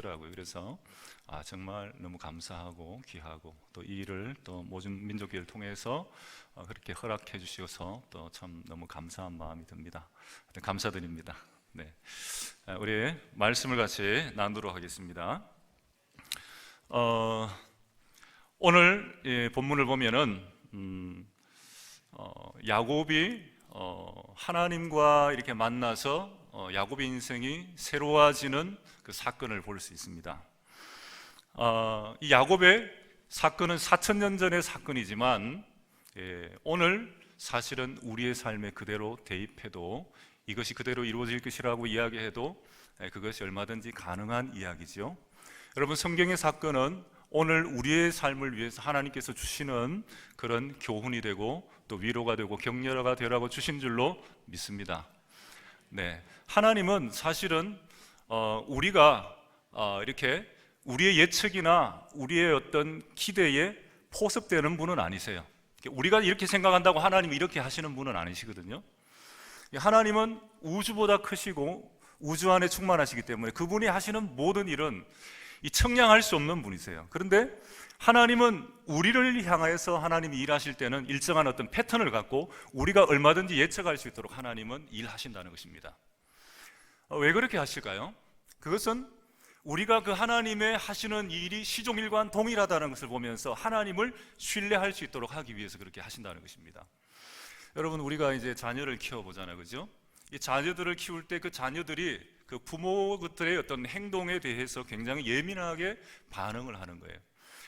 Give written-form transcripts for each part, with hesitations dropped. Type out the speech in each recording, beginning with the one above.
하더라고요. 그래서 정말 너무 감사하고 귀하고 또 이 일을 또 모든 민족교회를 통해서 그렇게 허락해 주셔서 또 참 너무 감사한 마음이 듭니다. 감사드립니다. 네, 우리 말씀을 같이 나누도록 하겠습니다. 오늘 본문을 보면은 야곱이 하나님과 이렇게 만나서 야곱의 인생이 새로워지는 그 사건을 볼 수 있습니다. 이 야곱의 사건은 4,000년 전의 사건이지만 오늘 사실은 우리의 삶에 그대로 대입해도 이것이 그대로 이루어질 것이라고 이야기해도 그것이 얼마든지 가능한 이야기죠. 여러분, 성경의 사건은 오늘 우리의 삶을 위해서 하나님께서 주시는 그런 교훈이 되고 또 위로가 되고 격려가 되라고 주신 줄로 믿습니다. 네, 하나님은 사실은 우리가 이렇게 우리의 예측이나 우리의 어떤 기대에 포섭되는 분은 아니세요. 우리가 이렇게 생각한다고 하나님이 이렇게 하시는 분은 아니시거든요. 하나님은 우주보다 크시고 우주 안에 충만하시기 때문에 그분이 하시는 모든 일은 청량할 수 없는 분이세요. 그런데 하나님은 우리를 향해서 하나님이 일하실 때는 일정한 어떤 패턴을 갖고 우리가 얼마든지 예측할 수 있도록 하나님은 일하신다는 것입니다. 왜 그렇게 하실까요? 그것은 우리가 그 하나님의 하시는 일이 시종일관 동일하다는 것을 보면서 하나님을 신뢰할 수 있도록 하기 위해서 그렇게 하신다는 것입니다. 여러분, 우리가 이제 자녀를 키워보잖아요, 그죠? 이 자녀들을 키울 때 그 자녀들이 그 부모들의 어떤 행동에 대해서 굉장히 예민하게 반응을 하는 거예요.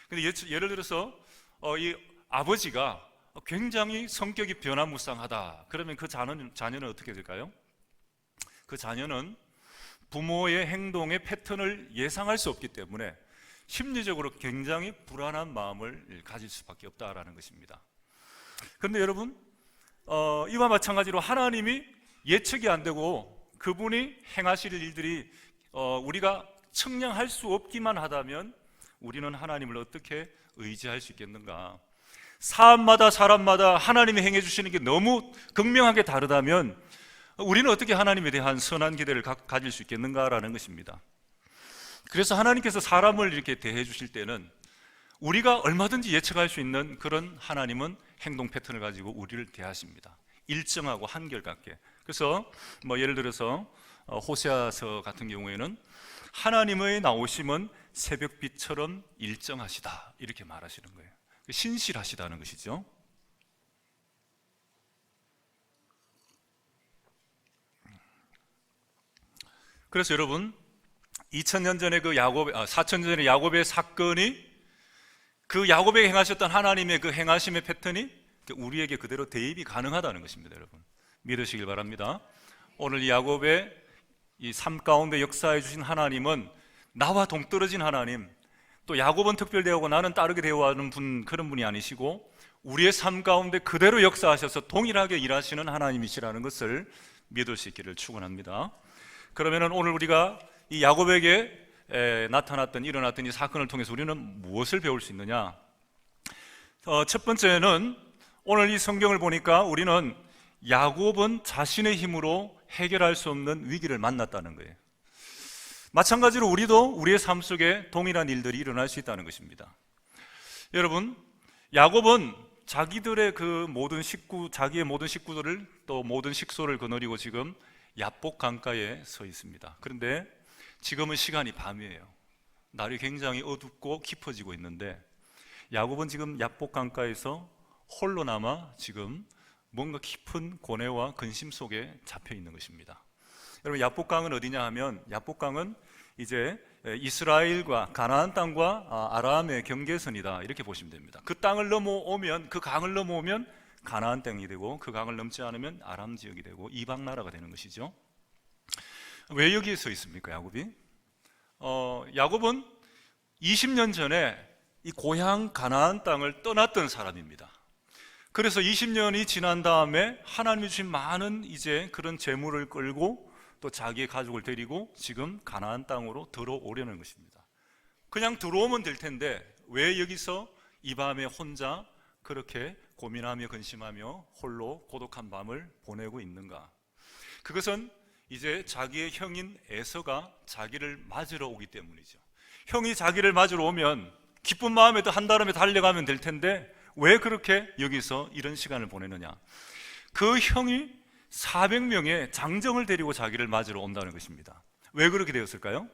근데 예를 들어서 이 아버지가 굉장히 성격이 변화무쌍하다. 그러면 그 자녀는 어떻게 될까요? 그 자녀는 부모의 행동의 패턴을 예상할 수 없기 때문에 심리적으로 굉장히 불안한 마음을 가질 수밖에 없다라는 것입니다. 그런데 여러분, 이와 마찬가지로 하나님이 예측이 안 되고 그분이 행하실 일들이 우리가 측량할 수 없기만 하다면 우리는 하나님을 어떻게 의지할 수 있겠는가? 사람마다 하나님이 행해 주시는 게 너무 극명하게 다르다면 우리는 어떻게 하나님에 대한 선한 기대를 가질 수 있겠는가라는 것입니다. 그래서 하나님께서 사람을 이렇게 대해 주실 때는 우리가 얼마든지 예측할 수 있는 그런 하나님은 행동 패턴을 가지고 우리를 대하십니다. 일정하고 한결같게. 그래서 예를 들어서 호세아서 같은 경우에는 하나님의 나오심은 새벽빛처럼 일정하시다 이렇게 말하시는 거예요. 신실하시다는 것이죠. 그래서 여러분, 2000년 전에 4,000년 전에 야곱의 사건이 그 야곱에게 행하셨던 하나님의 그 행하심의 패턴이 우리에게 그대로 대입이 가능하다는 것입니다. 여러분, 믿으시길 바랍니다. 오늘 이 야곱의 이 삶 가운데 역사해 주신 하나님은 나와 동떨어진 하나님, 또 야곱은 특별되고 나는 따르게 되어가는 그런 분이 아니시고 우리의 삶 가운데 그대로 역사하셔서 동일하게 일하시는 하나님이시라는 것을 믿을 수 있기를 축원합니다. 그러면 오늘 우리가 이 야곱에게 일어났던 이 사건을 통해서 우리는 무엇을 배울 수 있느냐? 첫 번째는 오늘 이 성경을 보니까 우리는 야곱은 자신의 힘으로 해결할 수 없는 위기를 만났다는 거예요. 마찬가지로 우리도 우리의 삶 속에 동일한 일들이 일어날 수 있다는 것입니다. 여러분, 야곱은 자기의 모든 식구들을 또 모든 식소를 거느리고 지금 야복 강가에 서 있습니다. 그런데 지금은 시간이 밤이에요. 날이 굉장히 어둡고 깊어지고 있는데 야곱은 지금 야복 강가에서 홀로 남아 지금 뭔가 깊은 고뇌와 근심 속에 잡혀 있는 것입니다. 여러분, 야복강은 어디냐 하면 야복강은 이제 이스라엘과 가나안 땅과 아람의 경계선이다 이렇게 보시면 됩니다. 그 강을 넘어오면 가나안 땅이 되고 그 강을 넘지 않으면 아람 지역이 되고 이방 나라가 되는 것이죠. 왜 여기에 서 있습니까, 야곱이? 야곱은 20년 전에 이 고향 가나안 땅을 떠났던 사람입니다. 그래서 20년이 지난 다음에 하나님이 주신 많은 이제 그런 재물을 끌고 또 자기의 가족을 데리고 지금 가나안 땅으로 들어오려는 것입니다. 그냥 들어오면 될 텐데 왜 여기서 이 밤에 혼자 그렇게 고민하며 근심하며 홀로 고독한 밤을 보내고 있는가? 그것은 이제 자기의 형인 에서가 자기를 맞으러 오기 때문이죠. 형이 자기를 맞으러 오면 기쁜 마음에 또 한달음에 달려가면 될 텐데 왜 그렇게 여기서 이런 시간을 보내느냐? 그 형이 400명의 장정을 데리고 자기를 맞으러 온다는 것입니다. 왜 그렇게 되었을까요?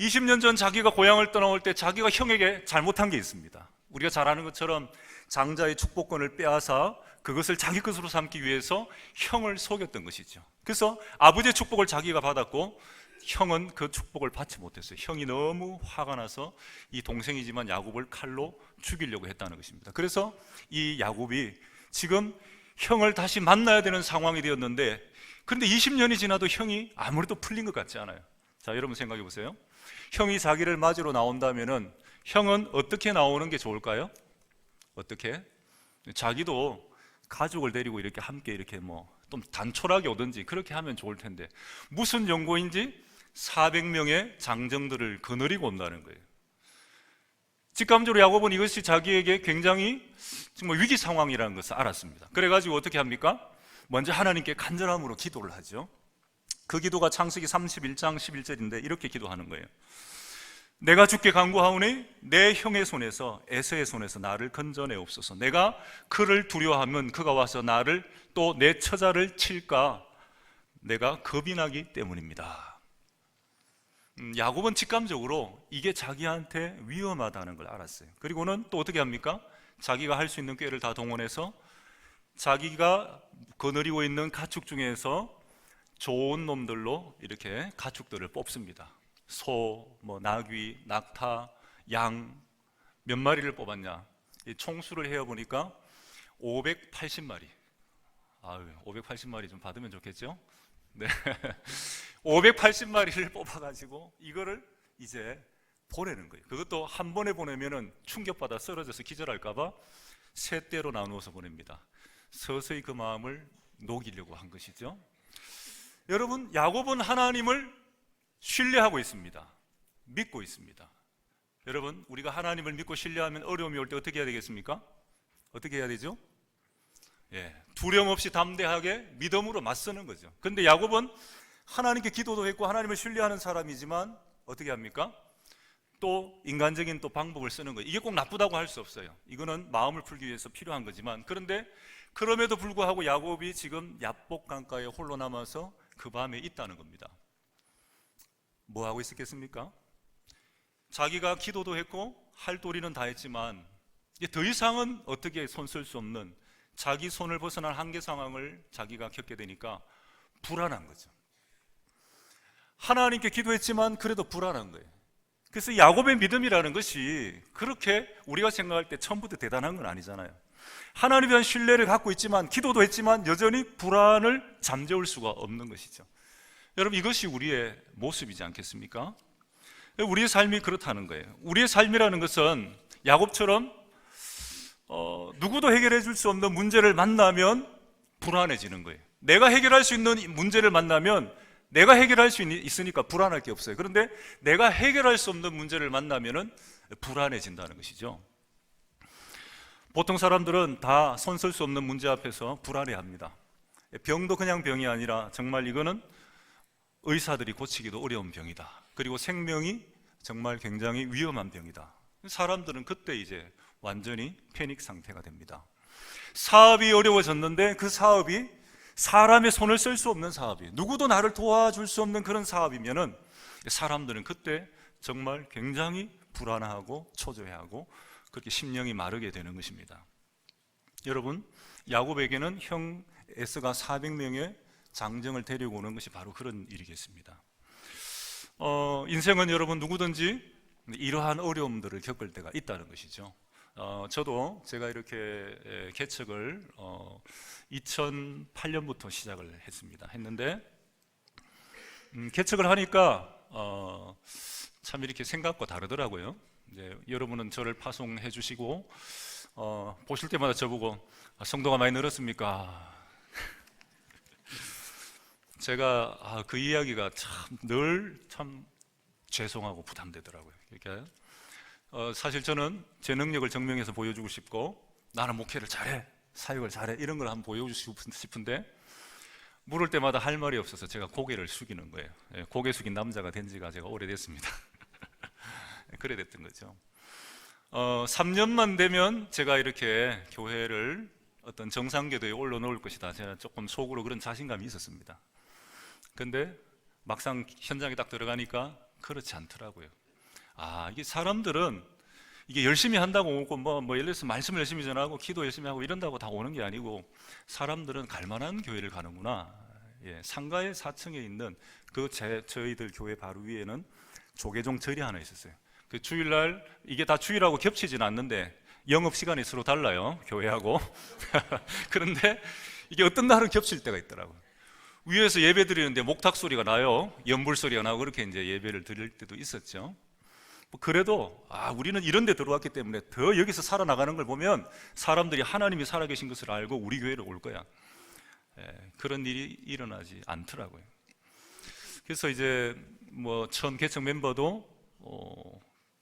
20년 전 자기가 고향을 떠나올 때 자기가 형에게 잘못한 게 있습니다. 우리가 잘 아는 것처럼 장자의 축복권을 빼앗아 그것을 자기 것으로 삼기 위해서 형을 속였던 것이죠. 그래서 아버지의 축복을 자기가 받았고 형은 그 축복을 받지 못했어요. 형이 너무 화가 나서 이 동생이지만 야곱을 칼로 죽이려고 했다는 것입니다. 그래서 이 야곱이 지금 형을 다시 만나야 되는 상황이 되었는데, 그런데 20년이 지나도 형이 아무래도 풀린 것 같지 않아요. 자, 여러분 생각해 보세요. 형이 자기를 맞으러 나온다면은 형은 어떻게 나오는 게 좋을까요? 어떻게? 자기도 가족을 데리고 이렇게 함께 이렇게 좀 단촐하게 오든지 그렇게 하면 좋을 텐데, 무슨 연고인지 400명의 장정들을 거느리고 온다는 거예요. 직감적으로 야곱은 이것이 자기에게 굉장히 정말 위기 상황이라는 것을 알았습니다. 그래가지고 어떻게 합니까? 먼저 하나님께 간절함으로 기도를 하죠. 그 기도가 창세기 31장 11절인데 이렇게 기도하는 거예요. 내가 주께 간구하오니 내 형의 손에서, 에서의 손에서 나를 건져내옵소서. 내가 그를 두려워하면 그가 와서 나를 또 내 처자를 칠까 내가 겁이 나기 때문입니다. 야곱은 직감적으로 이게 자기한테 위험하다는 걸 알았어요. 그리고는 또 어떻게 합니까? 자기가 할 수 있는 꾀를 다 동원해서 자기가 거느리고 있는 가축 중에서 좋은 놈들로 이렇게 가축들을 뽑습니다. 소, 나귀, 낙타, 양 몇 마리를 뽑았냐? 이 총수를 해보니까 580마리. 580마리 좀 받으면 좋겠죠? 네. 580마리를 뽑아가지고 이거를 이제 보내는 거예요. 그것도 한 번에 보내면은 충격받아 쓰러져서 기절할까봐 세 대로 나누어서 보냅니다. 서서히 그 마음을 녹이려고 한 것이죠. 여러분, 야곱은 하나님을 신뢰하고 있습니다. 믿고 있습니다. 여러분, 우리가 하나님을 믿고 신뢰하면 어려움이 올 때 어떻게 해야 되겠습니까? 어떻게 해야 되죠? 두려움 없이 담대하게 믿음으로 맞서는 거죠. 그런데 야곱은 하나님께 기도도 했고 하나님을 신뢰하는 사람이지만 어떻게 합니까? 또 인간적인 또 방법을 쓰는 거예요. 이게 꼭 나쁘다고 할 수 없어요. 이거는 마음을 풀기 위해서 필요한 거지만, 그런데 그럼에도 불구하고 야곱이 지금 야복 강가에 홀로 남아서 그 밤에 있다는 겁니다. 뭐 하고 있었겠습니까? 자기가 기도도 했고 할 도리는 다 했지만 이제 더 이상은 어떻게 손 쓸 수 없는 자기 손을 벗어난 한계 상황을 자기가 겪게 되니까 불안한 거죠. 하나님께 기도했지만 그래도 불안한 거예요. 그래서 야곱의 믿음이라는 것이 그렇게 우리가 생각할 때 처음부터 대단한 건 아니잖아요. 하나님에 대한 신뢰를 갖고 있지만, 기도도 했지만 여전히 불안을 잠재울 수가 없는 것이죠. 여러분, 이것이 우리의 모습이지 않겠습니까? 우리의 삶이 그렇다는 거예요. 우리의 삶이라는 것은 야곱처럼 누구도 해결해 줄 수 없는 문제를 만나면 불안해지는 거예요. 내가 해결할 수 있는 문제를 만나면 내가 해결할 수 있으니까 불안할 게 없어요. 그런데 내가 해결할 수 없는 문제를 만나면 불안해진다는 것이죠. 보통 사람들은 다 손 쓸 수 없는 문제 앞에서 불안해합니다. 병도 그냥 병이 아니라 정말 이거는 의사들이 고치기도 어려운 병이다. 그리고 생명이 정말 굉장히 위험한 병이다. 사람들은 그때 이제 완전히 패닉 상태가 됩니다. 사업이 어려워졌는데 그 사업이 사람의 손을 쓸 수 없는 사업이, 누구도 나를 도와줄 수 없는 그런 사업이면은 사람들은 그때 정말 굉장히 불안하고 초조해하고 그렇게 심령이 마르게 되는 것입니다. 여러분, 야곱에게는 형 에서가 400명의 장정을 데리고 오는 것이 바로 그런 일이겠습니다. 인생은 여러분 누구든지 이러한 어려움들을 겪을 때가 있다는 것이죠. 저도 제가 이렇게 개척을 2008년부터 시작을 했는데 개척을 하니까 참 이렇게 생각과 다르더라고요. 이제 여러분은 저를 파송해 주시고 보실 때마다 저보고 성도가 많이 늘었습니까? 제가 그 이야기가 늘 죄송하고 부담되더라고요. 그러니까 사실 저는 제 능력을 증명해서 보여주고 싶고 나는 목회를 잘해, 사역을 잘해 이런 걸 한번 보여주고 싶은데 물을 때마다 할 말이 없어서 제가 고개를 숙이는 거예요. 고개 숙인 남자가 된 지가 제가 오래됐습니다. 그래 됐던 거죠. 3년만 되면 제가 이렇게 교회를 어떤 정상궤도에 올려놓을 것이다. 제가 조금 속으로 그런 자신감이 있었습니다. 근데 막상 현장에 딱 들어가니까 그렇지 않더라고요. 이게 사람들은 이게 열심히 한다고 오고 예를 들어서 말씀 열심히 전하고 기도 열심히 하고 이런다고 다 오는 게 아니고 사람들은 갈만한 교회를 가는구나. 상가의 4층에 있는 저희들 교회 바로 위에는 조계종 절이 하나 있었어요. 그 주일날 이게 다 주일하고 겹치지는 않는데 영업 시간이 서로 달라요, 교회하고. 그런데 이게 어떤 날은 겹칠 때가 있더라고요. 위에서 예배 드리는데 목탁 소리가 나요, 연불 소리가 나고 그렇게 이제 예배를 드릴 때도 있었죠. 그래도 우리는 이런 데 들어왔기 때문에 더 여기서 살아나가는 걸 보면 사람들이 하나님이 살아계신 것을 알고 우리 교회로 올 거야. 그런 일이 일어나지 않더라고요. 그래서 이제 처음 개척 멤버도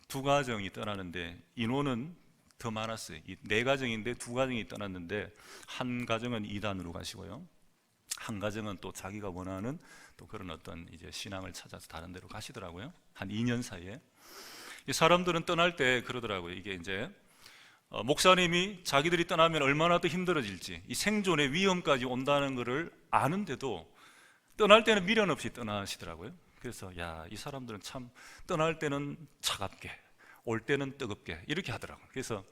2가정이 떠나는데 인원은 더 많았어요. 4가정인데 2가정이 떠났는데 한 가정은 이단으로 가시고요, 한 가정은 또 자기가 원하는 또 그런 어떤 이제 신앙을 찾아서 다른 데로 가시더라고요. 한 2년 사이에. 이 사람들은 떠날 때 그러더라고요. 이게 이제 목사님이 자기들이 떠나면 얼마나 더 힘들어질지, 이 생존의 위험까지 온다는 것을 아는데도 떠날 때는 미련 없이 떠나시더라고요. 그래서 이 사람들은 참 떠날 때는 차갑게, 올 때는 뜨겁게 이렇게 하더라고요. 그래서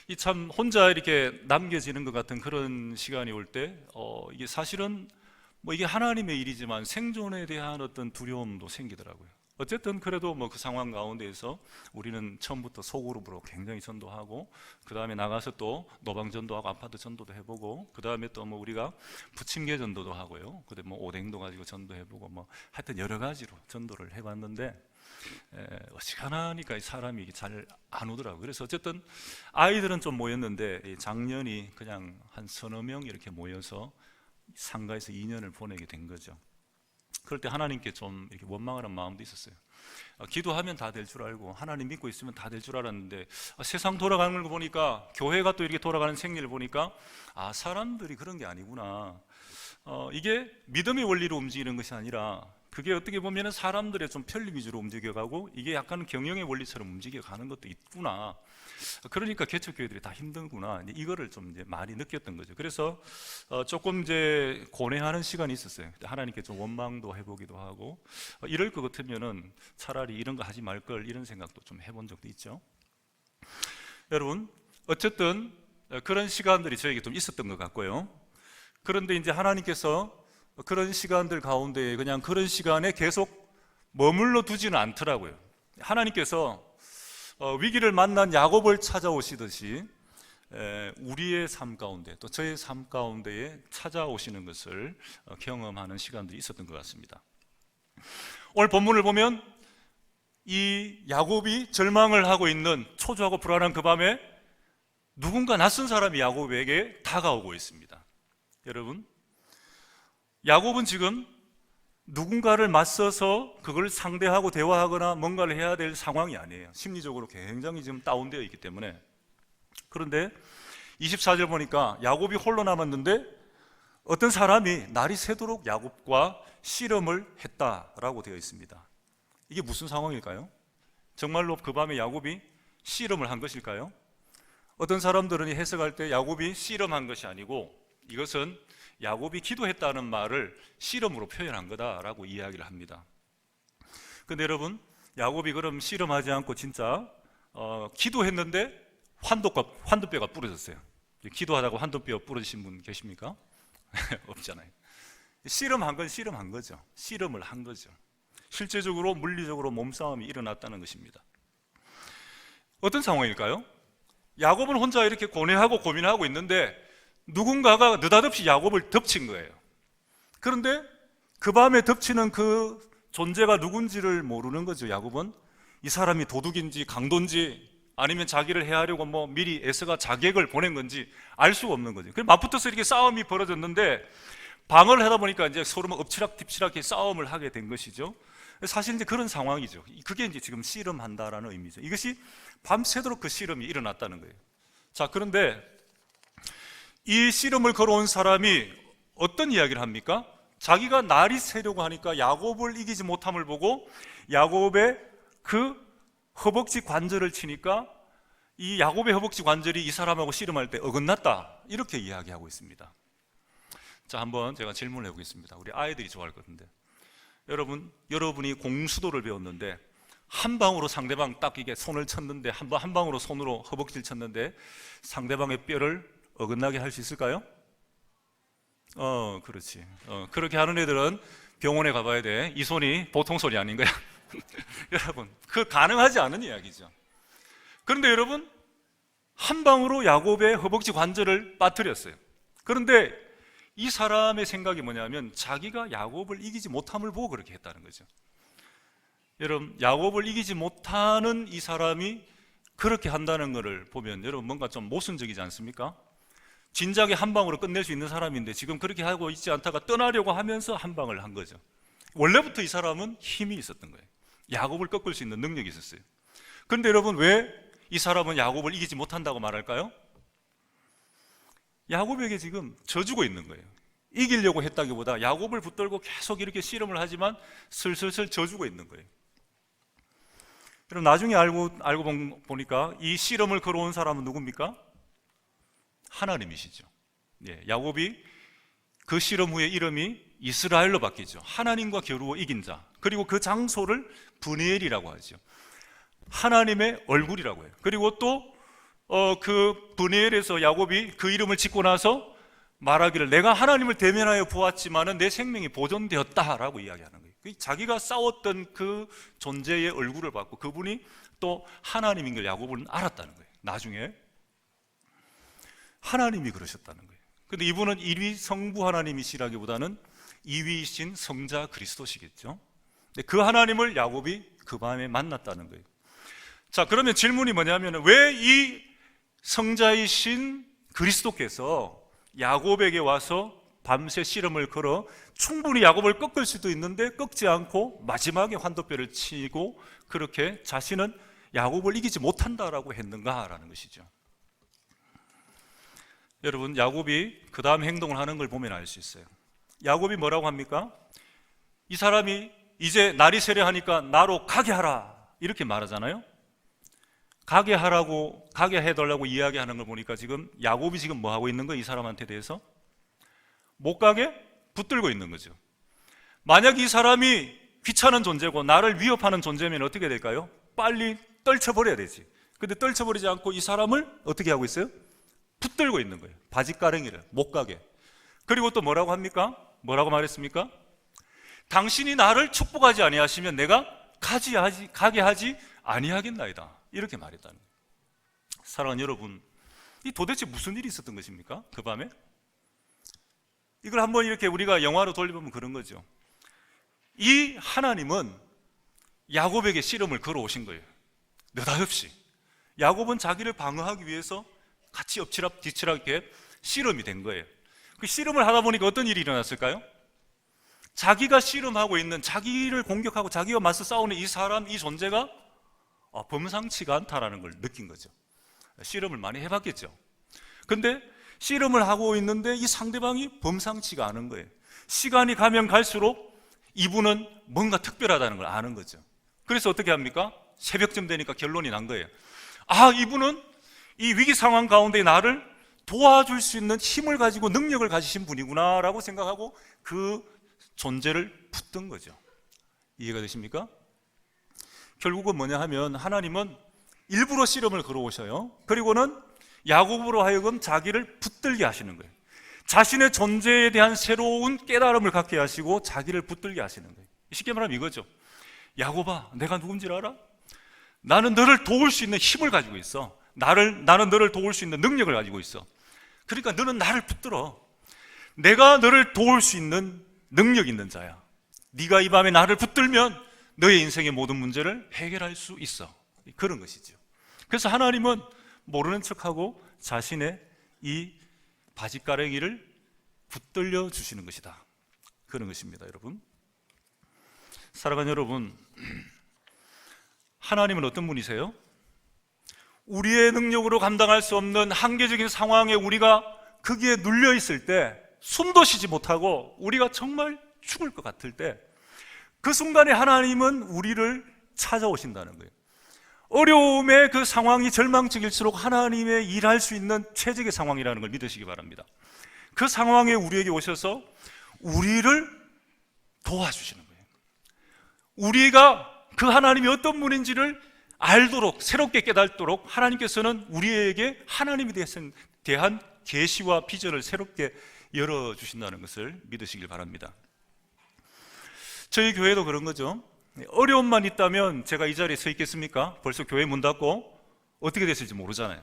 이 참 혼자 이렇게 남겨지는 것 같은 그런 시간이 올 때 이게 사실은 이게 하나님의 일이지만 생존에 대한 어떤 두려움도 생기더라고요. 어쨌든 그래도 그 상황 가운데에서 우리는 처음부터 소그룹으로 굉장히 전도하고, 그 다음에 나가서 또 노방 전도하고 아파트 전도도 해보고, 그 다음에 또 우리가 부침개 전도도 하고요, 그다음에 오뎅도 가지고 전도해보고 하여튼 여러 가지로 전도를 해봤는데 어지간하니까 사람이 잘 안 오더라고요. 그래서 어쨌든 아이들은 좀 모였는데 장년이 그냥 한 서너 명 이렇게 모여서 상가에서 2년을 보내게 된 거죠. 그럴 때 하나님께 좀 이렇게 원망하는 마음도 있었어요. 기도하면 다 될 줄 알고 하나님 믿고 있으면 다 될 줄 알았는데 세상 돌아가는 걸 보니까, 교회가 또 이렇게 돌아가는 생리를 보니까 사람들이 그런 게 아니구나. 이게 믿음의 원리로 움직이는 것이 아니라 그게 어떻게 보면 사람들의 좀 편리 위주로 움직여가고 이게 약간 경영의 원리처럼 움직여가는 것도 있구나. 그러니까 개척교회들이 다 힘든구나. 이거를 좀 이제 많이 느꼈던 거죠. 그래서 조금 이제 고뇌하는 시간이 있었어요. 하나님께 좀 원망도 해보기도 하고, 이럴 것 같으면은 차라리 이런 거 하지 말 걸, 이런 생각도 좀 해본 적도 있죠. 여러분, 어쨌든 그런 시간들이 저에게 좀 있었던 것 같고요. 그런데 이제 하나님께서 그런 시간들 가운데 그냥 그런 시간에 계속 머물러 두지는 않더라고요. 하나님께서 위기를 만난 야곱을 찾아오시듯이 우리의 삶 가운데, 또 저의 삶 가운데에 찾아오시는 것을 경험하는 시간들이 있었던 것 같습니다. 오늘 본문을 보면 이 야곱이 절망을 하고 있는 초조하고 불안한 그 밤에 누군가 낯선 사람이 야곱에게 다가오고 있습니다. 여러분, 야곱은 지금 누군가를 맞서서 그걸 상대하고 대화하거나 뭔가를 해야 될 상황이 아니에요. 심리적으로 굉장히 지금 다운되어 있기 때문에. 그런데 24절 보니까 야곱이 홀로 남았는데 어떤 사람이 날이 새도록 야곱과 씨름을 했다라고 되어 있습니다. 이게 무슨 상황일까요? 정말로 그 밤에 야곱이 씨름을 한 것일까요? 어떤 사람들은 해석할 때 야곱이 씨름한 것이 아니고 이것은 야곱이 기도했다는 말을 씨름으로 표현한 거다라고 이야기를 합니다. 그런데 여러분, 야곱이 그럼 씨름하지 않고 진짜 기도했는데 환도뼈가 부러졌어요. 기도하다가 환도뼈 부러지신 분 계십니까? 없잖아요. 씨름한 건 씨름한 거죠. 씨름을 한 거죠. 실제적으로 물리적으로 몸싸움이 일어났다는 것입니다. 어떤 상황일까요? 야곱은 혼자 이렇게 고뇌하고 고민하고 있는데 누군가가 느닷없이 야곱을 덮친 거예요. 그런데 그 밤에 덮치는 그 존재가 누군지를 모르는 거죠. 야곱은 이 사람이 도둑인지 강도인지 아니면 자기를 해하려고 미리 에서가 자객을 보낸 건지 알 수가 없는 거죠. 그래서 맞붙어서 이렇게 싸움이 벌어졌는데 방어를 하다 보니까 이제 서로 엎치락뒤치락 싸움을 하게 된 것이죠. 사실 이제 그런 상황이죠. 그게 이제 지금 씨름한다라는 의미죠. 이것이 밤새도록 그 씨름이 일어났다는 거예요. 자, 그런데 이 씨름을 걸어온 사람이 어떤 이야기를 합니까? 자기가 날이 새려고 하니까 야곱을 이기지 못함을 보고 야곱의 그 허벅지 관절을 치니까 이 야곱의 허벅지 관절이 이 사람하고 씨름할 때 어긋났다, 이렇게 이야기하고 있습니다. 자, 한번 제가 질문을 해보겠습니다. 우리 아이들이 좋아할 것 같은데, 여러분이 공수도를 배웠는데 한 방으로 상대방 딱 이게 손을 쳤는데, 한 방으로 손으로 허벅지를 쳤는데 상대방의 뼈를 어긋나게 할 수 있을까요? 그렇지. 그렇게 하는 애들은 병원에 가봐야 돼. 이 손이 보통 손이 아닌 거야. 여러분, 그 가능하지 않은 이야기죠. 그런데 여러분, 한 방으로 야곱의 허벅지 관절을 빠뜨렸어요. 그런데 이 사람의 생각이 뭐냐면 자기가 야곱을 이기지 못함을 보고 그렇게 했다는 거죠. 여러분, 야곱을 이기지 못하는 이 사람이 그렇게 한다는 것을 보면 여러분 뭔가 좀 모순적이지 않습니까? 진작에 한 방으로 끝낼 수 있는 사람인데 지금 그렇게 하고 있지 않다가 떠나려고 하면서 한 방을 한 거죠. 원래부터 이 사람은 힘이 있었던 거예요. 야곱을 꺾을 수 있는 능력이 있었어요. 그런데 여러분, 왜 이 사람은 야곱을 이기지 못한다고 말할까요? 야곱에게 지금 져주고 있는 거예요. 이기려고 했다기보다 야곱을 붙들고 계속 이렇게 씨름을 하지만 슬슬 져주고 있는 거예요. 그럼 나중에 알고 보니까 이 씨름을 걸어온 사람은 누굽니까? 하나님이시죠. 예, 야곱이 그 씨름 후에 이름이 이스라엘로 바뀌죠. 하나님과 겨루어 이긴 자. 그리고 그 장소를 브니엘이라고 하죠. 하나님의 얼굴이라고 해요. 그리고 또 그 브니엘에서 야곱이 그 이름을 짓고 나서 말하기를 내가 하나님을 대면하여 보았지만은 내 생명이 보존되었다라고 이야기하는 거예요. 자기가 싸웠던 그 존재의 얼굴을 봤고 그분이 또 하나님인 걸 야곱은 알았다는 거예요. 나중에 하나님이 그러셨다는 거예요. 근데 이분은 1위 성부 하나님이시라기보다는 2위이신 성자 그리스도시겠죠. 근데 그 하나님을 야곱이 그 밤에 만났다는 거예요. 자, 그러면 질문이 뭐냐면 왜 이 성자이신 그리스도께서 야곱에게 와서 밤새 씨름을 걸어 충분히 야곱을 꺾을 수도 있는데 꺾지 않고 마지막에 환도뼈를 치고 그렇게 자신은 야곱을 이기지 못한다라고 했는가라는 것이죠. 여러분, 야곱이 그 다음 행동을 하는 걸 보면 알 수 있어요. 야곱이 뭐라고 합니까? 이 사람이 이제 날이 세려하니까 나로 가게 하라 이렇게 말하잖아요. 가게 해달라고 이야기하는 걸 보니까 지금 야곱이 지금 뭐 하고 있는 거예요? 이 사람한테 대해서 못 가게 붙들고 있는 거죠. 만약 이 사람이 귀찮은 존재고 나를 위협하는 존재면 어떻게 될까요? 빨리 떨쳐버려야 되지. 근데 떨쳐버리지 않고 이 사람을 어떻게 하고 있어요? 붙들고 있는 거예요. 바짓가랭이를 못 가게. 그리고 또 뭐라고 합니까? 뭐라고 말했습니까? 당신이 나를 축복하지 아니하시면 내가 가게 하지 아니하겠나이다. 이렇게 말했다는 거예요. 사랑하는 여러분, 이 도대체 무슨 일이 있었던 것입니까? 그 밤에? 이걸 한번 이렇게 우리가 영화로 돌려보면 그런 거죠. 이 하나님은 야곱에게 씨름을 걸어오신 거예요. 느닷없이. 야곱은 자기를 방어하기 위해서 같이 엎치락 뒤치락 이렇게 씨름이 된 거예요. 그 씨름을 하다 보니까 어떤 일이 일어났을까요? 자기가 씨름하고 있는, 자기를 공격하고 자기와 맞서 싸우는 이 사람, 이 존재가 범상치가 않다라는 걸 느낀 거죠. 씨름을 많이 해봤겠죠. 근데 씨름을 하고 있는데 이 상대방이 범상치가 않은 거예요. 시간이 가면 갈수록 이분은 뭔가 특별하다는 걸 아는 거죠. 그래서 어떻게 합니까? 새벽쯤 되니까 결론이 난 거예요. 이분은 이 위기 상황 가운데 나를 도와줄 수 있는 힘을 가지고 능력을 가지신 분이구나 라고 생각하고 그 존재를 붙든 거죠. 이해가 되십니까? 결국은 뭐냐 하면 하나님은 일부러 씨름을 걸어오셔요. 그리고는 야곱으로 하여금 자기를 붙들게 하시는 거예요. 자신의 존재에 대한 새로운 깨달음을 갖게 하시고 자기를 붙들게 하시는 거예요. 쉽게 말하면 이거죠. 야곱아, 내가 누군지 알아? 나는 너를 도울 수 있는 힘을 가지고 있어. 나는 너를 도울 수 있는 능력을 가지고 있어. 그러니까 너는 나를 붙들어. 내가 너를 도울 수 있는 능력 있는 자야. 네가 이 밤에 나를 붙들면 너의 인생의 모든 문제를 해결할 수 있어. 그런 것이죠. 그래서 하나님은 모르는 척하고 자신의 이 바짓가랭이를 붙들려 주시는 것이다. 그런 것입니다, 여러분. 사랑하는 여러분, 하나님은 어떤 분이세요? 우리의 능력으로 감당할 수 없는 한계적인 상황에 우리가 거기에 눌려 있을 때, 숨도 쉬지 못하고 우리가 정말 죽을 것 같을 때 그 순간에 하나님은 우리를 찾아오신다는 거예요. 어려움의 그 상황이 절망적일수록 하나님의 일할 수 있는 최적의 상황이라는 걸 믿으시기 바랍니다. 그 상황에 우리에게 오셔서 우리를 도와주시는 거예요. 우리가 그 하나님이 어떤 분인지를 알도록, 새롭게 깨닫도록 하나님께서는 우리에게 하나님에 대한 계시와 비전을 새롭게 열어주신다는 것을 믿으시길 바랍니다. 저희 교회도 그런 거죠. 어려움만 있다면 제가 이 자리에 서 있겠습니까? 벌써 교회 문 닫고 어떻게 됐을지 모르잖아요.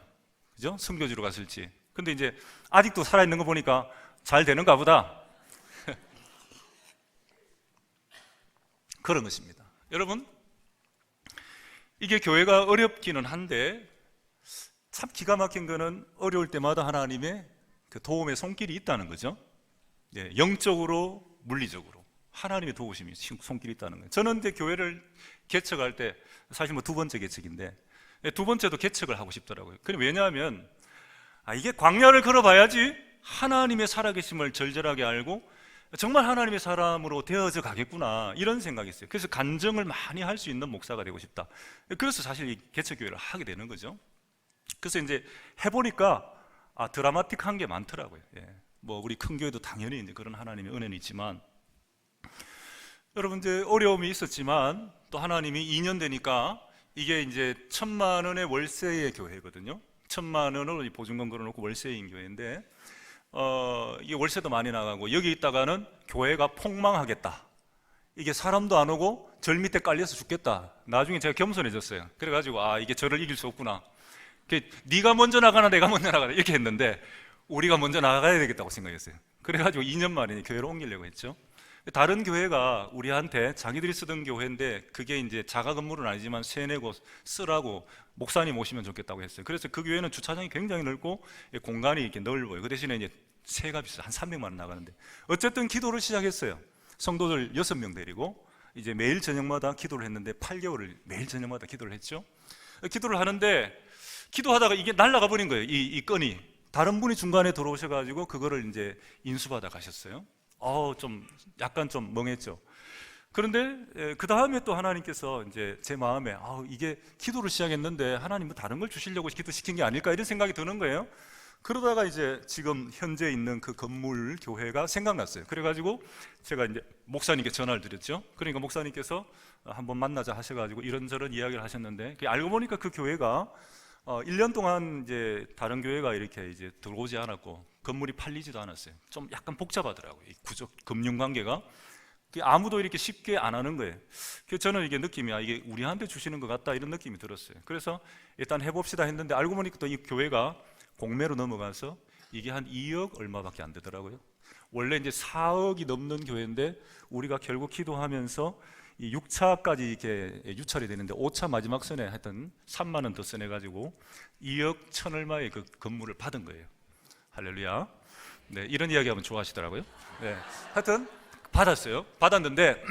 그죠? 선교지로 갔을지. 근데 이제 아직도 살아있는 거 보니까 잘 되는가 보다. 그런 것입니다. 여러분, 이게 교회가 어렵기는 한데 참 기가 막힌 거는 어려울 때마다 하나님의 그 도움의 손길이 있다는 거죠. 예, 영적으로, 물리적으로 하나님의 도우심이 손길이 있다는 거예요. 저는 이제 교회를 개척할 때 사실 뭐 두 번째 개척인데 두 번째도 개척을 하고 싶더라고요. 왜냐하면 이게 광야를 걸어봐야지 하나님의 살아계심을 절절하게 알고 정말 하나님의 사람으로 되어져 가겠구나, 이런 생각이 있어요. 그래서 간증을 많이 할 수 있는 목사가 되고 싶다. 그래서 사실 이 개척교회를 하게 되는 거죠. 그래서 이제 해보니까 드라마틱한 게 많더라고요. 예. 뭐 우리 큰 교회도 당연히 이제 그런 하나님의 은혜는 있지만, 여러분 이제 어려움이 있었지만 또 하나님이 2년 되니까 이게 이제 1,000만 원의 월세의 교회거든요. 1,000만 원을 보증금 걸어놓고 월세인 교회인데 이게 월세도 많이 나가고 여기 있다가는 교회가 폭망하겠다. 이게 사람도 안 오고 절 밑에 깔려서 죽겠다. 나중에 제가 겸손해졌어요. 그래가지고 이게 저를 이길 수 없구나. 네가 먼저 나가나 내가 먼저 나가나 이렇게 했는데 우리가 먼저 나가야 되겠다고 생각했어요. 그래가지고 2년 만에 교회를 옮기려고 했죠. 다른 교회가 우리한테 자기들이 쓰던 교회인데 그게 이제 자가 건물은 아니지만 세내고 쓰라고 목사님 오시면 좋겠다고 했어요. 그래서 그 교회는 주차장이 굉장히 넓고 공간이 이렇게 넓어요. 그 대신에 이제 세가 비싸, 한 300만 원 나가는데 어쨌든 기도를 시작했어요. 성도들 6명 데리고 이제 매일 저녁마다 기도를 했는데 8개월을 매일 저녁마다 기도를 했죠. 기도를 하는데 기도하다가 이게 날아가 버린 거예요. 이 건이 다른 분이 중간에 들어오셔가지고 그거를 이제 인수받아 가셨어요. 좀 약간 좀 멍했죠. 그런데 그 다음에 또 하나님께서 이제 제 마음에 이게 기도를 시작했는데 하나님 뭐 다른 걸 주시려고 기도시킨 게 아닐까, 이런 생각이 드는 거예요. 그러다가 이제 지금 현재 있는 그 건물 교회가 생각났어요. 그래가지고 제가 이제 목사님께 전화를 드렸죠. 그러니까 목사님께서 한번 만나자 하셔가지고 이런저런 이야기를 하셨는데 알고 보니까 그 교회가 1년 동안 이제 다른 교회가 이렇게 이제 들어오지 않았고 건물이 팔리지도 않았어요. 좀 약간 복잡하더라고요. 이 구조, 금융 관계가 아무도 이렇게 쉽게 안 하는 거예요. 그래서 저는 이게 느낌이 이게 우리한테 주시는 것 같다, 이런 느낌이 들었어요. 그래서 일단 해봅시다 했는데 알고 보니까 또 이 교회가 공매로 넘어가서 이게 한 2억 얼마밖에 안 되더라고요. 원래 이제 4억이 넘는 교회인데 우리가 결국 기도하면서 이 6차까지 이렇게 유찰이 되는데 5차 마지막 선에 하여튼 3만 원 더 써내가지고 2억 1천 얼마의 그 건물을 받은 거예요. 할렐루야. 네, 이런 이야기하면 좋아하시더라고요. 네, 하여튼 받았어요. 받았는데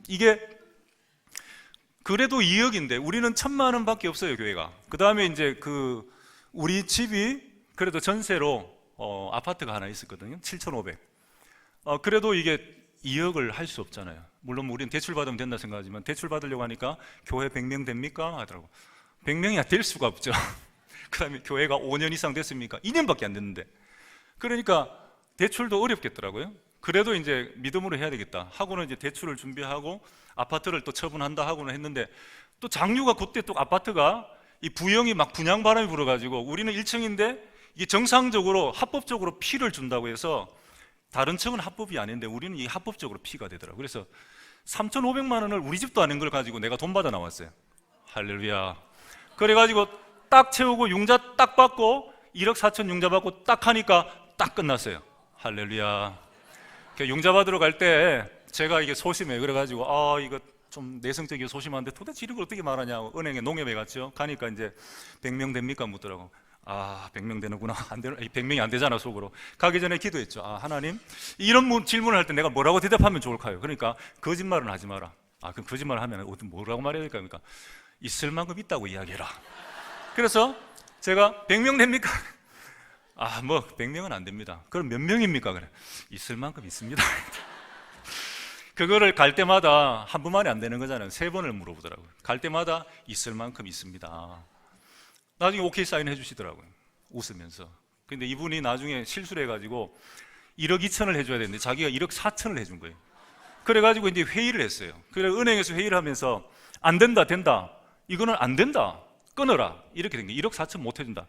이게 그래도 2억인데 우리는 1,000만 원밖에 없어요, 교회가. 그 다음에 이제 우리 집이 그래도 전세로 아파트가 하나 있었거든요. 7,500. 그래도 이게 2억을 할 수 없잖아요. 물론 우리는 대출 받으면 된다 생각하지만 대출 받으려고 하니까 교회 100명 됩니까? 하더라고. 100명이 될 수가 없죠. 그 다음에 교회가 5년 이상 됐습니까? 2년밖에 안 됐는데. 그러니까 대출도 어렵겠더라고요. 그래도 이제 믿음으로 해야 되겠다 하고는 이제 대출을 준비하고 아파트를 또 처분한다 하고는 했는데 또 장류가 그때 또 아파트가 이 부영이 막 분양 바람이 불어가지고 우리는 1층인데 이게 정상적으로 합법적으로 피를 준다고 해서 다른 층은 합법이 아닌데 우리는 이 합법적으로 피가 되더라고요. 그래서 3,500만 원을 우리 집도 아닌 걸 가지고 내가 돈 받아 나왔어요. 할렐루야. 그래가지고 딱 채우고 융자 딱 받고 1억 4천 융자 받고 딱 하니까 딱 끝났어요. 할렐루야. 융자 받으러 갈 때 제가 이게 소심해요. 그래가지고 이거 좀 내성적이고 소심한데 도대체 이런 걸 어떻게 말하냐고 은행에 농협에 갔죠. 가니까 이제 100명 됩니까? 묻더라고. 100명 되는구나. 안 되는, 100명이 안 되잖아, 속으로. 가기 전에 기도했죠. 하나님, 이런 질문을 할 때 내가 뭐라고 대답하면 좋을까요? 그러니까 거짓말은 하지 마라. 그럼 거짓말을 하면 뭐라고 말해야 될까? 그러니까 있을 만큼 있다고 이야기해라. 그래서 제가 100명 됩니까? 뭐 100명은 안 됩니다. 그럼 몇 명입니까? 그래. 있을 만큼 있습니다. 그거를 갈 때마다 한 번만에 안 되는 거잖아요. 3번을 물어보더라고요. 갈 때마다 있을 만큼 있습니다. 나중에 오케이 사인 해주시더라고요. 웃으면서. 근데 이분이 나중에 실수를 해가지고 1억 2천을 해줘야 되는데 자기가 1억 4천을 해준 거예요. 그래가지고 이제 회의를 했어요. 그래 은행에서 회의를 하면서 안 된다, 된다. 이거는 안 된다. 끊어라. 이렇게 된 거예요. 1억 4천 못 해준다.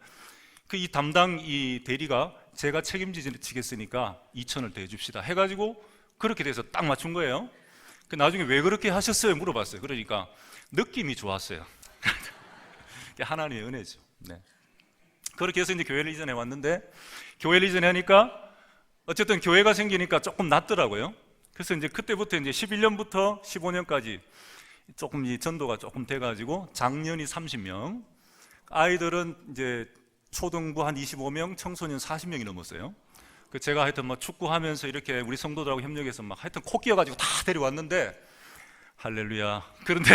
그 이 담당 이 대리가 제가 책임지겠으니까 2천을 더 해줍시다. 해가지고 그렇게 돼서 딱 맞춘 거예요. 그 나중에 왜 그렇게 하셨어요? 물어봤어요. 그러니까 느낌이 좋았어요. 하나님의 은혜죠. 네. 그렇게 해서 이제 교회를 이전해 왔는데 교회를 이전해 하니까 어쨌든 교회가 생기니까 조금 낫더라고요. 그래서 이제 그때부터 이제 11년부터 15년까지 조금 이 전도가 조금 돼가지고 장년이 30명, 아이들은 이제 초등부 한 25명, 청소년 40명이 넘었어요. 그 제가 하여튼 뭐 축구하면서 이렇게 우리 성도들하고 협력해서 막 하여튼 코 끼어가지고 다 데려왔는데 할렐루야. 그런데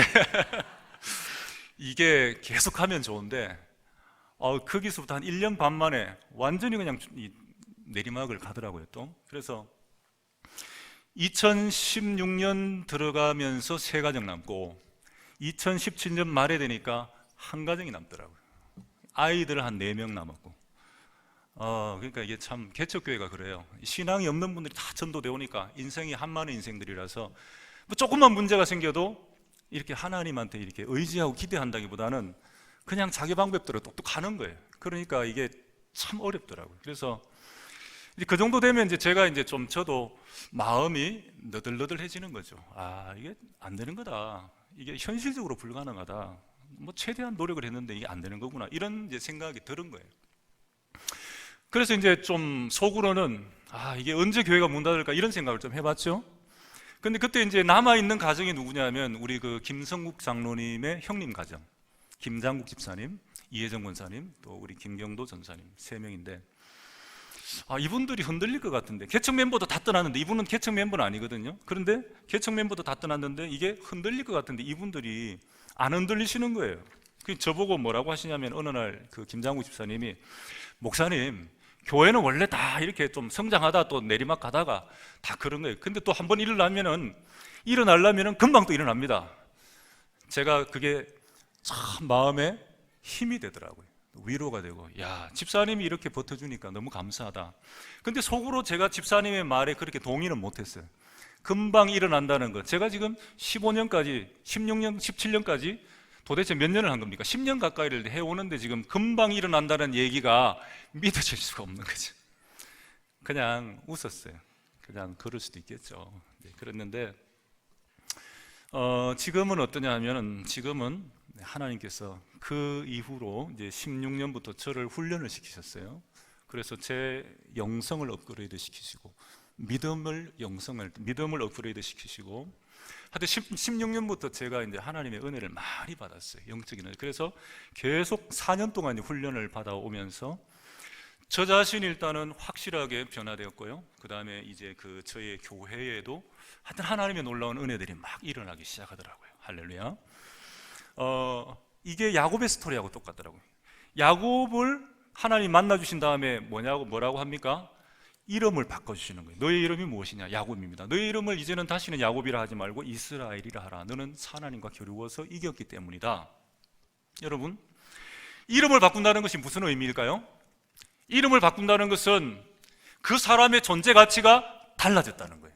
이게 계속하면 좋은데 거기서부터 한 1년 반 만에 완전히 그냥 이 내리막을 가더라고요. 또 그래서 2016년 들어가면서 3가정 남고 2017년 말에 되니까 한 가정이 남더라고요. 아이들 한 4명 남았고 그러니까 이게 참 개척교회가 그래요. 신앙이 없는 분들이 다 전도돼 오니까 인생이 한많은 인생들이라서 뭐 조금만 문제가 생겨도 이렇게 하나님한테 이렇게 의지하고 기대한다기보다는 그냥 자기 방법대로 똑똑 가는 거예요. 그러니까 이게 참 어렵더라고요. 그래서 이제 그 정도 되면 이제 제가 이제 좀 저도 마음이 너덜너덜해지는 거죠. 이게 안 되는 거다. 이게 현실적으로 불가능하다. 뭐 최대한 노력을 했는데 이게 안 되는 거구나. 이런 이제 생각이 들은 거예요. 그래서 이제 좀 속으로는 이게 언제 교회가 문 닫을까 이런 생각을 좀 해봤죠. 근데 그때 이제 남아있는 가정이 누구냐면 우리 그 김성국 장로님의 형님 가정, 김장국 집사님, 이혜정 권사님, 또 우리 김경도 전사님 3명인데 이분들이 흔들릴 것 같은데 개척 멤버도 다 떠났는데 이분은 개척 멤버는 아니거든요. 그런데 개척 멤버도 다 떠났는데 이게 흔들릴 것 같은데 이분들이 안 흔들리시는 거예요. 저보고 뭐라고 하시냐면 어느 날 그 김장국 집사님이 목사님 교회는 원래 다 이렇게 좀 성장하다 또 내리막 가다가 다 그런 거예요. 근데 또 한번 일어나려면은 금방 또 일어납니다. 제가 그게 참 마음에 힘이 되더라고요. 위로가 되고 집사님이 이렇게 버텨주니까 너무 감사하다. 근데 속으로 제가 집사님의 말에 그렇게 동의는 못했어요. 금방 일어난다는 것, 제가 지금 15년까지 16년, 17년까지 도대체 몇 년을 한 겁니까? 10년 가까이를 해오는데 지금 금방 일어난다는 얘기가 믿어질 수가 없는 거죠. 그냥 웃었어요. 그냥 그럴 수도 있겠죠. 그랬는데 지금은 어떠냐 하면은 지금은 하나님께서 그 이후로 이제 16년부터 저를 훈련을 시키셨어요. 그래서 제 영성을 업그레이드 시키시고 믿음을 업그레이드 시키시고 하여튼 16년부터 제가 이제 하나님의 은혜를 많이 받았어요. 영적인 은혜. 그래서 계속 4년 동안 훈련을 받아오면서 저 자신이 일단은 확실하게 변화되었고요. 그 다음에 이제 그 저의 교회에도 하여튼 하나님의 놀라운 은혜들이 막 일어나기 시작하더라고요. 할렐루야. 이게 야곱의 스토리하고 똑같더라고요. 야곱을 하나님 만나주신 다음에 뭐라고 합니까? 이름을 바꿔주시는 거예요. 너의 이름이 무엇이냐? 야곱입니다. 너의 이름을 이제는 다시는 야곱이라 하지 말고 이스라엘이라 하라. 너는 하나님과 겨루어서 이겼기 때문이다. 여러분, 이름을 바꾼다는 것이 무슨 의미일까요? 이름을 바꾼다는 것은 그 사람의 존재 가치가 달라졌다는 거예요.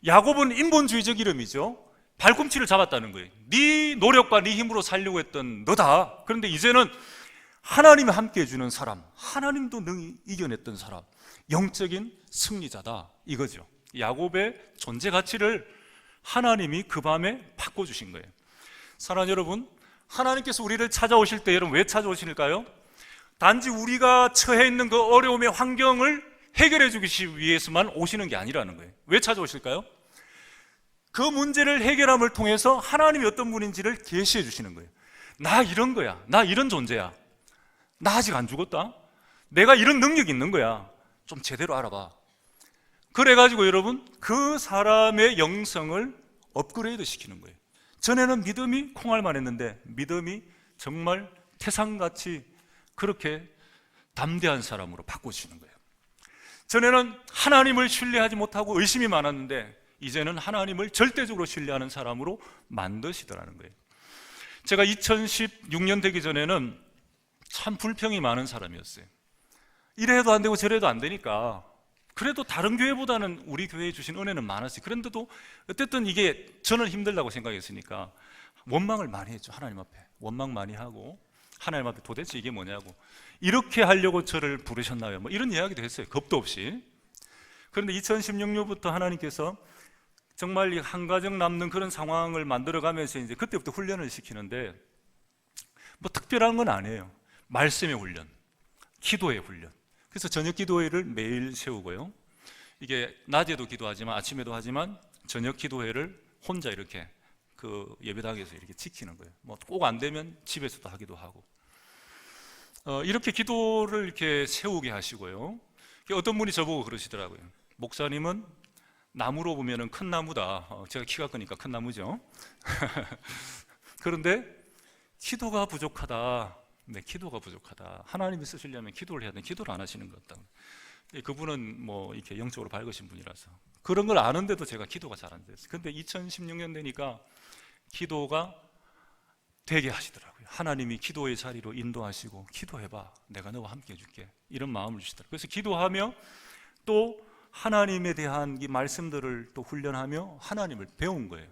야곱은 인본주의적 이름이죠. 발꿈치를 잡았다는 거예요. 네 노력과 네 힘으로 살려고 했던 너다. 그런데 이제는 하나님이 함께 해주는 사람, 하나님도 능히 이겨냈던 사람, 영적인 승리자다 이거죠. 야곱의 존재 가치를 하나님이 그 밤에 바꿔주신 거예요. 사랑하는 여러분, 하나님께서 우리를 찾아오실 때 여러분 왜 찾아오실까요? 단지 우리가 처해 있는 그 어려움의 환경을 해결해 주기 위해서만 오시는 게 아니라는 거예요. 왜 찾아오실까요? 그 문제를 해결함을 통해서 하나님이 어떤 분인지를 계시해 주시는 거예요. 나 이런 거야. 나 이런 존재야. 나 아직 안 죽었다. 내가 이런 능력이 있는 거야. 좀 제대로 알아봐. 그래가지고 여러분 그 사람의 영성을 업그레이드 시키는 거예요. 전에는 믿음이 콩알만 했는데 믿음이 정말 태산같이 그렇게 담대한 사람으로 바꿔주시는 거예요. 전에는 하나님을 신뢰하지 못하고 의심이 많았는데 이제는 하나님을 절대적으로 신뢰하는 사람으로 만드시더라는 거예요. 제가 2016년 되기 전에는 참 불평이 많은 사람이었어요. 이래도 안 되고 저래도 안 되니까 그래도 다른 교회보다는 우리 교회에 주신 은혜는 많았어요. 그런데도 어쨌든 이게 저는 힘들다고 생각했으니까 원망을 많이 했죠. 하나님 앞에 원망 많이 하고, 하나님 앞에 도대체 이게 뭐냐고, 이렇게 하려고 저를 부르셨나요? 뭐 이런 이야기도 했어요. 겁도 없이. 그런데 2016년부터 하나님께서 정말 이 한가정 남는 그런 상황을 만들어가면서 이제 그때부터 훈련을 시키는데, 뭐 특별한 건 아니에요. 말씀의 훈련, 기도의 훈련. 그래서 저녁 기도회를 매일 세우고요. 이게 낮에도 기도하지만 아침에도 하지만 저녁 기도회를 혼자 이렇게 그 예배당에서 이렇게 지키는 거예요. 뭐 꼭 안 되면 집에서도 하기도 하고. 이렇게 기도를 이렇게 세우게 하시고요. 어떤 분이 저보고 그러시더라고요. 목사님은 나무로 보면은 큰 나무다. 제가 키가 크니까 큰 나무죠. 그런데 기도가 부족하다. 네, 기도가 부족하다. 하나님이 쓰시려면 기도를 해야 되는데 기도를 안 하시는 것 같다. 그분은 뭐 이렇게 영적으로 밝으신 분이라서 그런 걸 아는데도 제가 기도가 잘 안 됐어요. 근데 2016년 되니까 기도가 되게 하시더라고요. 하나님이 기도의 자리로 인도하시고, 기도해봐, 내가 너와 함께 해줄게, 이런 마음을 주시더라고요. 그래서 기도하며 또 하나님에 대한 이 말씀들을 또 훈련하며 하나님을 배운 거예요.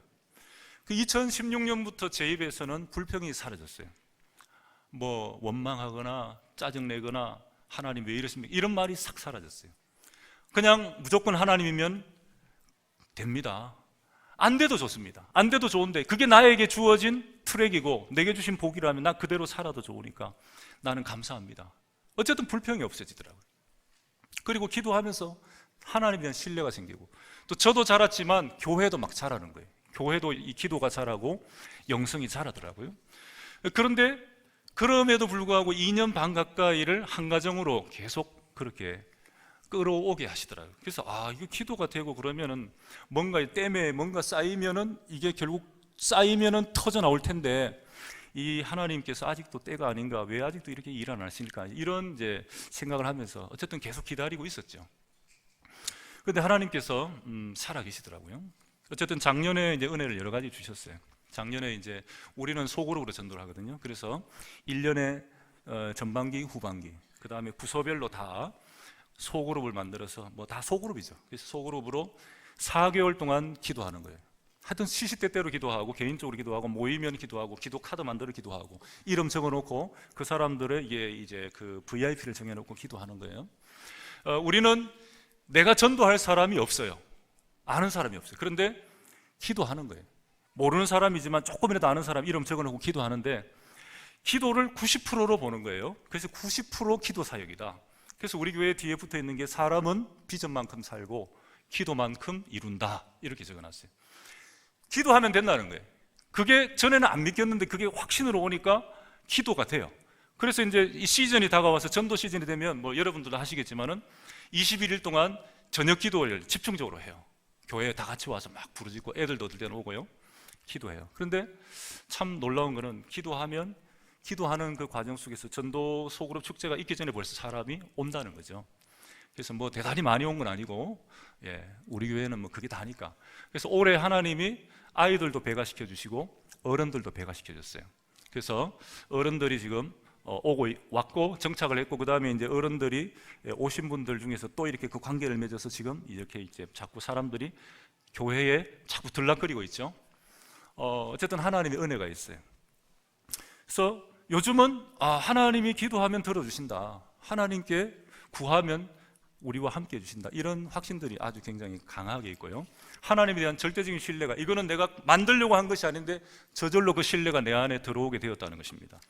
그 2016년부터 제 입에서는 불평이 사라졌어요. 뭐 원망하거나 짜증내거나 하나님 왜 이러십니까? 이런 말이 싹 사라졌어요. 그냥 무조건 하나님이면 됩니다. 안 돼도 좋습니다. 안 돼도 좋은데 그게 나에게 주어진 트랙이고 내게 주신 복이라면 나 그대로 살아도 좋으니까 나는 감사합니다. 어쨌든 불평이 없어지더라고요. 그리고 기도하면서 하나님에 대한 신뢰가 생기고, 또 저도 자랐지만 교회도 막 자라는 거예요. 교회도 이 기도가 자라고 영성이 자라더라고요. 그런데 그럼에도 불구하고 2년 반 가까이를 한 가정으로 계속 그렇게 끌어오게 하시더라고요. 그래서 이거 기도가 되고 그러면은 뭔가 댐에 뭔가 쌓이면은 이게 결국 쌓이면은 터져 나올 텐데, 이 하나님께서 아직도 때가 아닌가, 왜 아직도 이렇게 일 안 하실까, 이런 이제 생각을 하면서 어쨌든 계속 기다리고 있었죠. 그런데 하나님께서 살아 계시더라고요. 어쨌든 작년에 이제 은혜를 여러 가지 주셨어요. 작년에 이제 우리는 소그룹으로 전도를 하거든요. 그래서 1년에 전반기, 후반기, 그 다음에 부서별로 다 소그룹을 만들어서, 뭐 다 소그룹이죠. 그래서 소그룹으로 4개월 동안 기도하는 거예요. 하여튼 시시때때로 기도하고, 개인적으로 기도하고, 모이면 기도하고, 기도 카드 만들어 기도하고, 이름 적어놓고 그 사람들의 이제 그 VIP를 정해놓고 기도하는 거예요. 우리는 내가 전도할 사람이 없어요. 아는 사람이 없어요. 그런데 기도하는 거예요. 모르는 사람이지만 조금이라도 아는 사람 이름 적어놓고 기도하는데, 기도를 90%로 보는 거예요. 그래서 90% 기도 사역이다. 그래서 우리 교회 뒤에 붙어 있는 게 사람은 비전만큼 살고 기도만큼 이룬다, 이렇게 적어놨어요. 기도하면 된다는 거예요. 그게 전에는 안 믿겼는데 그게 확신으로 오니까 기도가 돼요. 그래서 이제 이 시즌이 다가와서, 전도 시즌이 되면 뭐 여러분들도 하시겠지만은 21일 동안 저녁 기도를 집중적으로 해요. 교회에 다 같이 와서 막 부르짖고, 애들도 어떨 때는 오고요, 기도해요. 그런데 참 놀라운 거는 기도하는 그 과정 속에서 전도 소그룹 축제가 있기 전에 벌써 사람이 온다는 거죠. 그래서 뭐 대단히 많이 온 건 아니고, 우리 교회는 뭐 그게 다니까. 그래서 올해 하나님이 아이들도 배가시켜 주시고 어른들도 배가시켜 줬어요. 그래서 어른들이 지금 왔고 정착을 했고, 그 다음에 이제 어른들이 오신 분들 중에서 또 이렇게 그 관계를 맺어서 지금 이렇게 이제 자꾸 사람들이 교회에 자꾸 들락거리고 있죠. 어쨌든 하나님의 은혜가 있어요. 그래서 요즘은 하나님이 기도하면 들어주신다, 하나님께 구하면 우리와 함께 해주신다, 이런 확신들이 아주 굉장히 강하게 있고요. 하나님에 대한 절대적인 신뢰가, 이거는 내가 만들려고 한 것이 아닌데 저절로 그 신뢰가 내 안에 들어오게 되었다는 것입니다.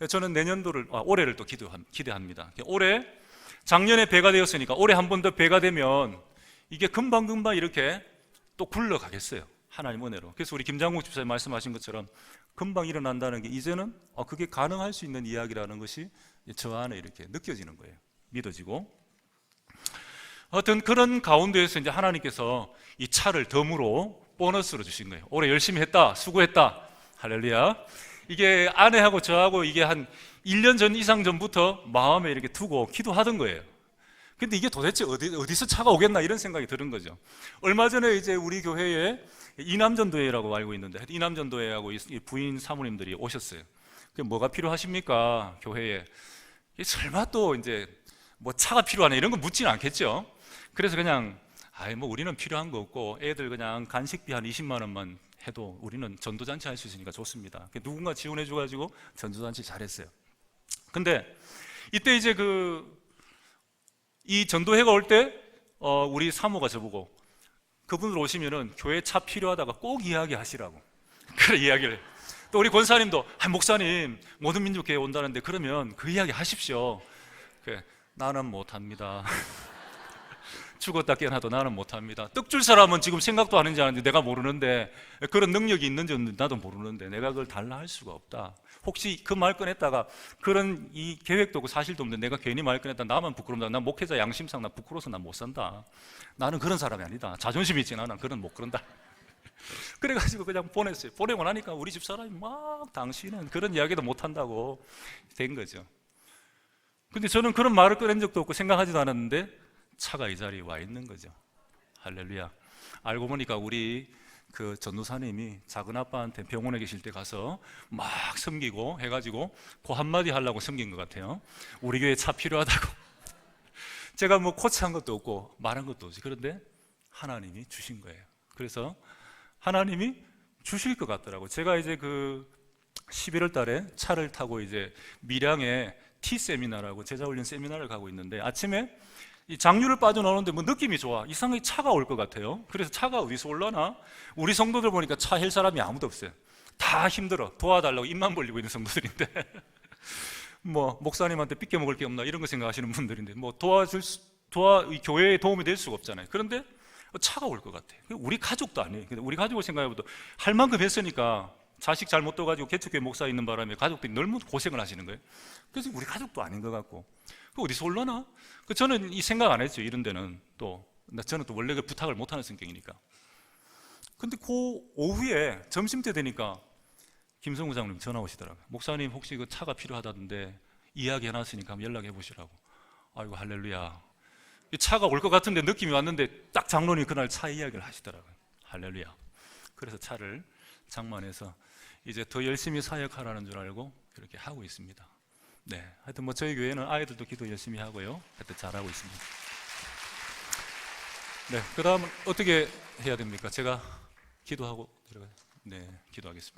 저는 올해를 또 기대합니다. 올해, 작년에 배가 되었으니까 올해 한 번 더 배가 되면 이게 금방금방 이렇게 또 굴러가겠어요, 하나님 은혜로. 그래서 우리 김장국 집사님 말씀하신 것처럼 금방 일어난다는 게 이제는 그게 가능할 수 있는 이야기라는 것이 저 안에 이렇게 느껴지는 거예요. 믿어지고. 하여튼 그런 가운데에서 이제 하나님께서 이 차를 덤으로 보너스로 주신 거예요. 올해 열심히 했다, 수고했다, 할렐루야. 이게 아내하고 저하고 이게 한 1년 전 이상 전부터 마음에 이렇게 두고 기도하던 거예요. 근데 이게 도대체 어디서 차가 오겠나 이런 생각이 드는 거죠. 얼마 전에 이제 우리 교회에 이남전도회라고 알고 있는데, 이남전도회하고 부인 사모님들이 오셨어요. 그 뭐가 필요하십니까? 교회에. 설마 또 이제 뭐 차가 필요하네 이런 거 묻지는 않겠죠. 그래서 그냥 뭐 우리는 필요한 거 없고 애들 그냥 간식비 한 20만 원만 해도 우리는 전도잔치 할 수 있으니까 좋습니다. 누군가 지원해 줘가지고 전도잔치 잘했어요. 근데 이때 이제 이 전도회가 올 때 우리 사모가 저보고 그분들 오시면은 교회 차 필요하다가 꼭 이야기하시라고 그래 이야기를 해요. 또 우리 권사님도 목사님 모든 민족교회 온다는데 그러면 그 이야기 하십시오. 그래, 나는 못합니다. 죽었다 깨어나도 나는 못합니다. 떡 줄 사람은 지금 생각도 안 하는지 아는데 내가 모르는데 그런 능력이 있는지 없는지 나도 모르는데 내가 그걸 달라 할 수가 없다. 혹시 그 말 꺼냈다가 그런 이 계획도 없고 사실도 없는데 내가 괜히 말 꺼냈다 나만 부끄럽다. 난 목회자 양심상 나 부끄러워서 난 못 산다. 나는 그런 사람이 아니다. 자존심이 있지 나는 그런 못 그런다. 그래가지고 그냥 보냈어요. 보내고 나니까 우리 집 사람이 막 당신은 그런 이야기도 못한다고 된 거죠. 근데 저는 그런 말을 꺼낸 적도 없고 생각하지도 않았는데 차가 이 자리에 와 있는 거죠. 할렐루야. 알고 보니까 우리 그 전도사님이 작은 아빠한테 병원에 계실 때 가서 막 섬기고 해가지고 그 한마디 하려고 섬긴 것 같아요. 우리 교회 차 필요하다고. 제가 뭐 코치한 것도 없고 말한 것도 없지. 그런데 하나님이 주신 거예요. 그래서 하나님이 주실 것 같더라고. 제가 이제 11월 달에 차를 타고 이제 밀양에 티 세미나라고 제자훈련 세미나를 가고 있는데 아침에 이 장류를 빠져나오는데 뭐 느낌이 좋아. 이상하게 차가 올 것 같아요. 그래서 차가 어디서 올라나? 우리 성도들 보니까 차 헬 사람이 아무도 없어요. 다 힘들어. 도와달라고 입만 벌리고 있는 성도들인데 뭐 목사님한테 삐껴 먹을 게 없나 이런 거 생각하시는 분들인데 뭐 교회에 도움이 될 수가 없잖아요. 그런데 차가 올 것 같아. 우리 가족도 아니에요. 우리 가족을 생각해봐도 할 만큼 했으니까 자식 잘못 둬가지고 개척교회 목사 있는 바람에 가족들이 너무 고생을 하시는 거예요. 그래서 우리 가족도 아닌 것 같고 어디서 올라나? 저는 이 생각 안 했죠. 이런 데는 저는 또 원래 그 부탁을 못하는 성격이니까. 근데 그 오후에 점심때 되니까 김성우 장로님 전화 오시더라고요. 목사님 혹시 그 차가 필요하다던데 이야기 해놨으니까 한번 연락해 보시라고. 아이고 할렐루야. 이 차가 올 것 같은데 느낌이 왔는데 딱 장로님 그날 차 이야기를 하시더라고요. 할렐루야. 그래서 차를 장만해서 이제 더 열심히 사역하라는 줄 알고 그렇게 하고 있습니다. 네, 하여튼 뭐 저희 교회는 아이들도 기도 열심히 하고요. 하여튼 잘하고 있습니다. 네, 그 다음은 어떻게 해야 됩니까? 제가 기도하고 들어가요. 네, 기도하겠습니다.